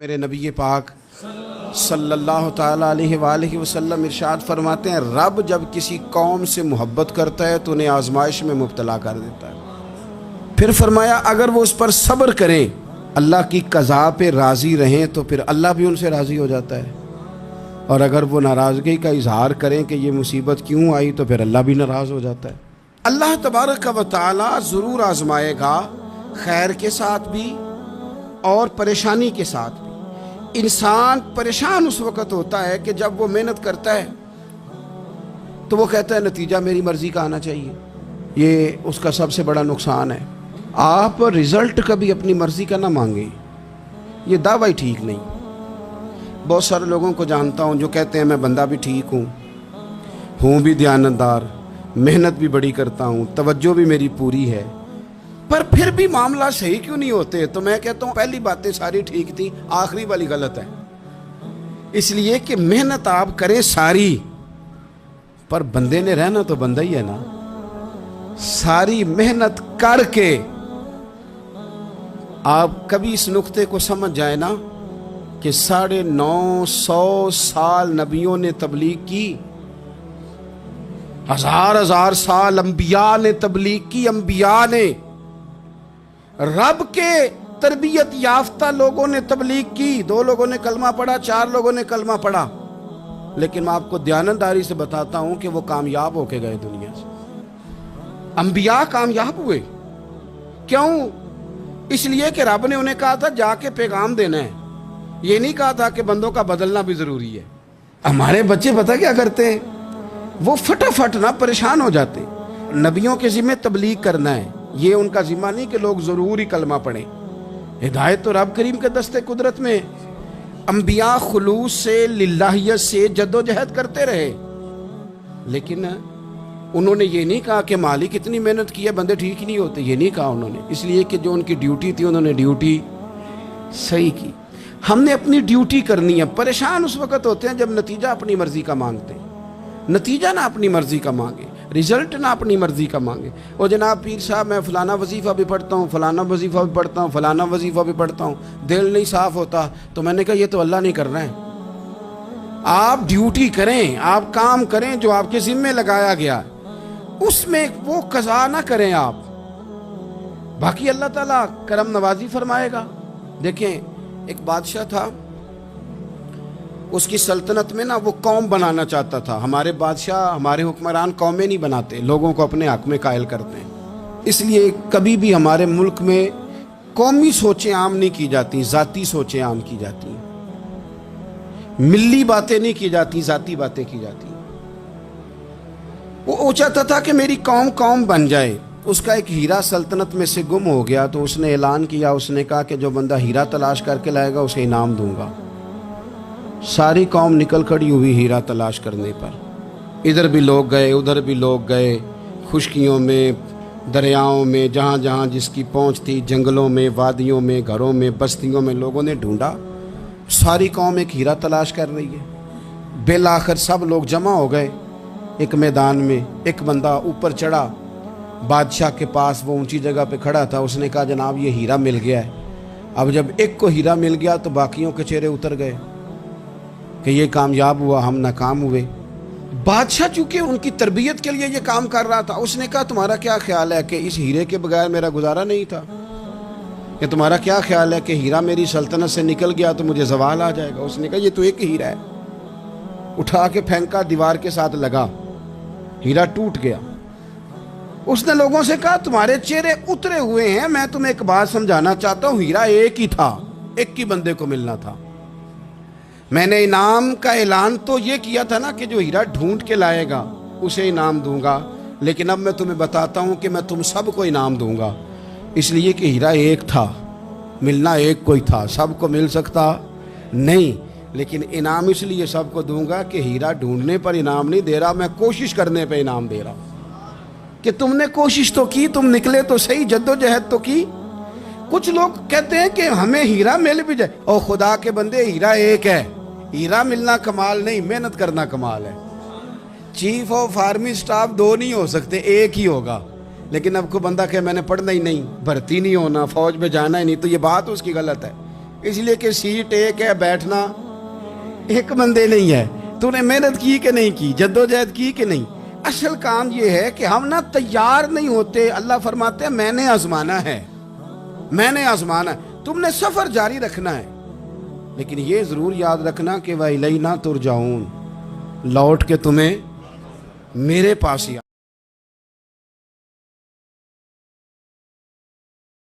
میرے نبی پاک صلی اللہ تعالیٰ علیہ وآلہ وسلم ارشاد فرماتے ہیں، رب جب کسی قوم سے محبت کرتا ہے تو انہیں آزمائش میں مبتلا کر دیتا ہے۔ پھر فرمایا اگر وہ اس پر صبر کریں، اللہ کی قضا پہ راضی رہیں تو پھر اللہ بھی ان سے راضی ہو جاتا ہے، اور اگر وہ ناراضگی کا اظہار کریں کہ یہ مصیبت کیوں آئی تو پھر اللہ بھی ناراض ہو جاتا ہے۔ اللہ تبارک و تعالیٰ ضرور آزمائے گا، خیر کے ساتھ بھی اور پریشانی کے ساتھ بھی۔ انسان پریشان اس وقت ہوتا ہے کہ جب وہ محنت کرتا ہے تو وہ کہتا ہے نتیجہ میری مرضی کا آنا چاہیے، یہ اس کا سب سے بڑا نقصان ہے۔ آپ رزلٹ کبھی اپنی مرضی کا نہ مانگیں، یہ دعویٰ ٹھیک نہیں۔ بہت سارے لوگوں کو جانتا ہوں جو کہتے ہیں میں بندہ بھی ٹھیک ہوں بھی دیانتدار، محنت بھی بڑی کرتا ہوں، توجہ بھی میری پوری ہے، پر پھر بھی معاملہ صحیح کیوں نہیں ہوتے؟ تو میں کہتا ہوں پہلی باتیں ساری ٹھیک تھیں، آخری والی غلط ہے۔ اس لیے کہ محنت آپ کریں ساری، پر بندے نے رہنا تو بندہ ہی ہے نا۔ ساری محنت کر کے آپ کبھی اس نقطے کو سمجھ جائیں نا کہ 950 سال نبیوں نے تبلیغ کی، ہزار سال انبیاء نے تبلیغ کی، انبیاء نے، رب کے تربیت یافتہ لوگوں نے تبلیغ کی، 2 لوگوں نے کلمہ پڑھا، 4 لوگوں نے کلمہ پڑھا، لیکن میں آپ کو دیانتداری سے بتاتا ہوں کہ وہ کامیاب ہو کے گئے دنیا سے۔ انبیاء کامیاب ہوئے، کیوں؟ اس لیے کہ رب نے انہیں کہا تھا جا کے پیغام دینا ہے، یہ نہیں کہا تھا کہ بندوں کا بدلنا بھی ضروری ہے۔ ہمارے بچے پتہ کیا کرتے ہیں؟ وہ فٹافٹ نہ پریشان ہو جاتے۔ نبیوں کے ذمہ تبلیغ کرنا ہے، یہ ان کا ذمہ نہیں کہ لوگ ضروری کلمہ پڑھیں۔ ہدایت تو رب کریم کے دستے قدرت میں۔ انبیاء خلوص سے، للہیت سے جد و جہد کرتے رہے، لیکن انہوں نے یہ نہیں کہا کہ مالک اتنی محنت کی ہے بندے ٹھیک ہی نہیں ہوتے، یہ نہیں کہا انہوں نے۔ اس لیے کہ جو ان کی ڈیوٹی تھی انہوں نے ڈیوٹی صحیح کی۔ ہم نے اپنی ڈیوٹی کرنی ہے۔ پریشان اس وقت ہوتے ہیں جب نتیجہ اپنی مرضی کا مانگتے ہیں۔ نتیجہ نہ اپنی مرضی کا مانگے، رزلٹ نہ اپنی مرضی کا مانگے۔ اور جناب پیر صاحب میں فلانا وظیفہ بھی پڑھتا ہوں، فلانا وظیفہ بھی پڑھتا ہوں، فلانا وظیفہ بھی پڑھتا ہوں، دل نہیں صاف ہوتا، تو میں نے کہا یہ تو اللہ نہیں کر رہا ہے۔ آپ ڈیوٹی کریں، آپ کام کریں جو آپ کے ذمہ لگایا گیا، اس میں وہ قضا نہ کریں آپ، باقی اللہ تعالیٰ کرم نوازی فرمائے گا۔ دیکھیں ایک بادشاہ تھا، اس کی سلطنت میں نا وہ قوم بنانا چاہتا تھا۔ ہمارے بادشاہ، ہمارے حکمران قومیں نہیں بناتے، لوگوں کو اپنے حق میں قائل کرتے ہیں۔ اس لیے کبھی بھی ہمارے ملک میں قومی سوچیں عام نہیں کی جاتی، ذاتی سوچیں عام کی جاتی ہیں، ملی باتیں نہیں کی جاتی، ذاتی باتیں کی جاتی ہیں۔ وہ چاہتا تھا کہ میری قوم بن جائے۔ اس کا ایک ہیرا سلطنت میں سے گم ہو گیا، تو اس نے اعلان کیا، اس نے کہا کہ جو بندہ ہیرا تلاش کر کے لائے گا اسے انعام دوں گا۔ ساری قوم نکل کھڑی ہوئی ہیرا تلاش کرنے پر، ادھر بھی لوگ گئے، ادھر بھی لوگ گئے، خشکیوں میں، دریاؤں میں، جہاں جہاں جس کی پہنچ تھی، جنگلوں میں، وادیوں میں، گھروں میں، بستیوں میں لوگوں نے ڈھونڈا۔ ساری قوم ایک ہیرا تلاش کر رہی ہے۔ بالآخر سب لوگ جمع ہو گئے ایک میدان میں۔ ایک بندہ اوپر چڑھا بادشاہ کے پاس، وہ اونچی جگہ پہ کھڑا تھا۔ اس نے کہا جناب یہ ہیرا مل گیا ہے۔ اب جب ایک کو ہیرا مل گیا تو باقیوں کے چہرے اتر گئے کہ یہ کامیاب ہوا، ہم ناکام ہوئے۔ بادشاہ چونکہ ان کی تربیت کے لیے یہ کام کر رہا تھا، اس نے کہا تمہارا کیا خیال ہے کہ اس ہیرے کے بغیر میرا گزارا نہیں تھا؟ کہ تمہارا کیا خیال ہے کہ ہیرا میری سلطنت سے نکل گیا تو مجھے زوال آ جائے گا؟ اس نے کہا یہ تو ایک ہیرا ہے۔ اٹھا کے پھینکا، دیوار کے ساتھ لگا، ہیرا ٹوٹ گیا۔ اس نے لوگوں سے کہا تمہارے چہرے اترے ہوئے ہیں، میں تمہیں ایک بات سمجھانا چاہتا ہوں، ہیرا ایک ہی تھا، ایک ہی بندے کو ملنا تھا۔ میں نے انعام کا اعلان تو یہ کیا تھا نا کہ جو ہیرا ڈھونڈ کے لائے گا اسے انعام دوں گا، لیکن اب میں تمہیں بتاتا ہوں کہ میں تم سب کو انعام دوں گا، اس لیے کہ ہیرا ایک تھا، ملنا ایک کو ہی تھا، سب کو مل سکتا نہیں، لیکن انعام اس لیے سب کو دوں گا کہ ہیرا ڈھونڈنے پر انعام نہیں دے رہا، میں کوشش کرنے پہ انعام دے رہا ہوں کہ تم نے کوشش تو کی، تم نکلے تو صحیح، جد و جہد تو کی۔ کچھ لوگ کہتے ہیں کہ ہمیں ہیرا مل بھی جائے، اور خدا کے بندے ہیرا ایک ہے، ہیرا ملنا کمال نہیں، محنت کرنا کمال ہے۔ چیف آف آرمی سٹاف 2 نہیں ہو سکتے، ایک ہی ہوگا، لیکن اب کو بندہ کہ میں نے پڑھنا ہی نہیں، بھرتی نہیں ہونا، فوج میں جانا ہی نہیں، تو یہ بات اس کی غلط ہے۔ اس لیے کہ سیٹ ایک ہے، بیٹھنا ایک بندے نہیں ہے. تو نے محنت کی کہ نہیں کی، جدوجہد کی کہ نہیں. اصل کام یہ ہے کہ ہم نہ تیار نہیں ہوتے. اللہ فرماتے ہیں میں نے آزمانا ہے، میں نے آزمانا ہے. تم نے سفر جاری رکھنا ہے، لیکن یہ ضرور یاد رکھنا کہ وَإِلَيْنَا تُرْجَعُونَ، لوٹ کے تمہیں میرے پاس ہی